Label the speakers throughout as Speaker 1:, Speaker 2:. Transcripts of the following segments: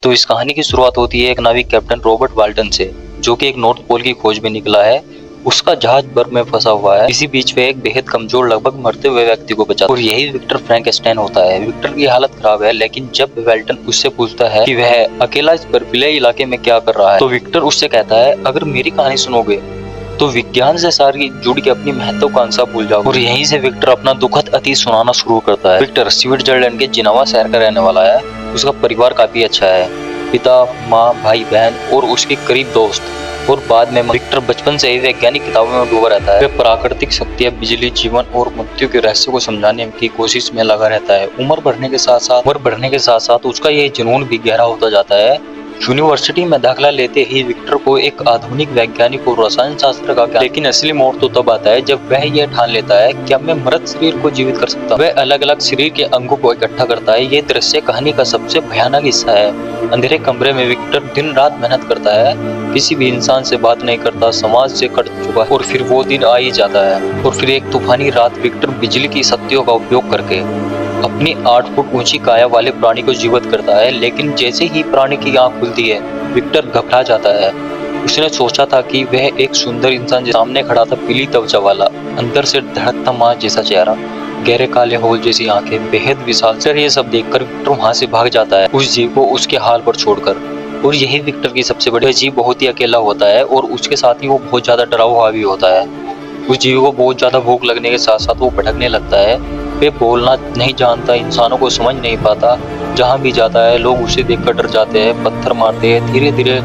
Speaker 1: तो इस कहानी की शुरुआत होती है एक नाविक कैप्टन रॉबर्ट वाल्टन से, जो कि एक नॉर्थ पोल की खोज में निकला है। उसका जहाज बर्फ में फंसा हुआ है। इसी बीच में एक बेहद कमजोर, लगभग मरते हुए व्यक्ति को बचाता है और यही विक्टर फ्रैंकेस्टाइन होता है। विक्टर की हालत खराब है, लेकिन जब वाल्टन उससे पूछता है कि वह अकेला इस बर्फीले इलाके में क्या कर रहा है, तो विक्टर उससे कहता है, अगर मेरी कहानी सुनोगे तो विज्ञान से सारी जुड़ के अपनी महत्वाकांक्षा भूल जाओगे। और यहीं से विक्टर अपना दुखद अतीत सुनाना शुरू करता है। विक्टर स्विट्जरलैंड के जिनेवा शहर का रहने वाला है। उसका परिवार काफी अच्छा है, पिता, माँ, भाई, बहन और उसके करीब दोस्त। और बाद में विक्टर बचपन से ही वैज्ञानिक किताबों में डूबा रहता है। वह प्राकृतिक शक्तियाँ, बिजली, जीवन और मृत्यु के रहस्य को समझाने की कोशिश में लगा रहता है। उम्र बढ़ने के साथ साथ उसका यह जुनून भी गहरा होता जाता है। यूनिवर्सिटी में दाखिला लेते ही विक्टर को एक आधुनिक वैज्ञानिक और रसायन शास्त्र का ज्ञान, लेकिन असली मोड़ तो तब आता है जब वह यह ठान लेता है कि अब मैं मृत शरीर को जीवित कर सकता हूं। वह अलग अलग शरीर के अंगों को इकट्ठा करता है। ये दृश्य कहानी का सबसे भयानक हिस्सा है। अंधेरे कमरे में विक्टर दिन रात मेहनत करता है, किसी भी इंसान से बात नहीं करता, समाज से कट चुका है। और फिर वो दिन आ ही जाता है। और फिर एक तूफानी रात विक्टर बिजली की शक्तियों का उपयोग करके अपनी 8 फुट ऊंची काया वाले प्राणी को जीवित करता है। लेकिन जैसे ही प्राणी की आंख खुलती है, विक्टर घबरा जाता है। उसने सोचा था कि वह एक सुंदर इंसान सामने खड़ा था, पीली त्वचा वाला, अंदर से धड़कता मांस जैसा चेहरा, गहरे काले होल जैसी आंखें, बेहद विशाल। सर ये सब देखकर विक्टर वहां से भाग जाता है, उस जीव को उसके हाल पर छोड़कर। और यही विक्टर की सबसे बड़ी जीव बहुत ही अकेला होता है और उसके साथ ही वो बहुत ज्यादा डरा हुआ भी होता है। उस जीव को बहुत ज्यादा भूख लगने के साथ साथ वो भटकने लगता है। वे बोलना नहीं जानता, इंसानों को समझ नहीं पाता। जहाँ भी जाता है लोग उसे देखकर डर जाते हैं, पत्थर मारते हैं। धीरे धीरे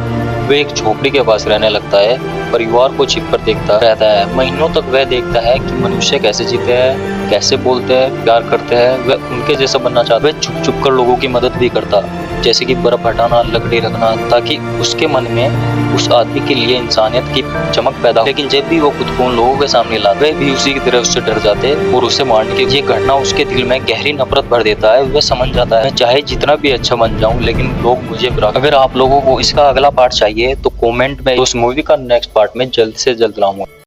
Speaker 1: वे एक झोपड़ी के पास रहने लगता है, परिवार को छिपकर देखता रहता है। महीनों तक वह देखता है कि मनुष्य कैसे जीते हैं, कैसे बोलते हैं, प्यार करते हैं। वह उनके जैसा बनना चाहता है। वह छुप छुप कर लोगों की मदद भी करता, जैसे कि बर्फ हटाना, लकड़ी रखना, ताकि उसके मन में उस आदमी के लिए इंसानियत की चमक पैदा हो। लेकिन जब भी वो खुद को उन लोगों के सामने लाता, वह भी उसी की तरह उससे डर जाते और उसे मारने की ये घटना उसके दिल में गहरी नफरत भर देता है। वह समझ जाता है, चाहे जितना भी अच्छा बन जाऊं, लेकिन लोग मुझे बुरा। अगर आप लोगों को इसका अगला पार्ट चाहिए तो कमेंट में उस मूवी का नेक्स्ट पार्ट में जल्द से जल्द लाऊंगा।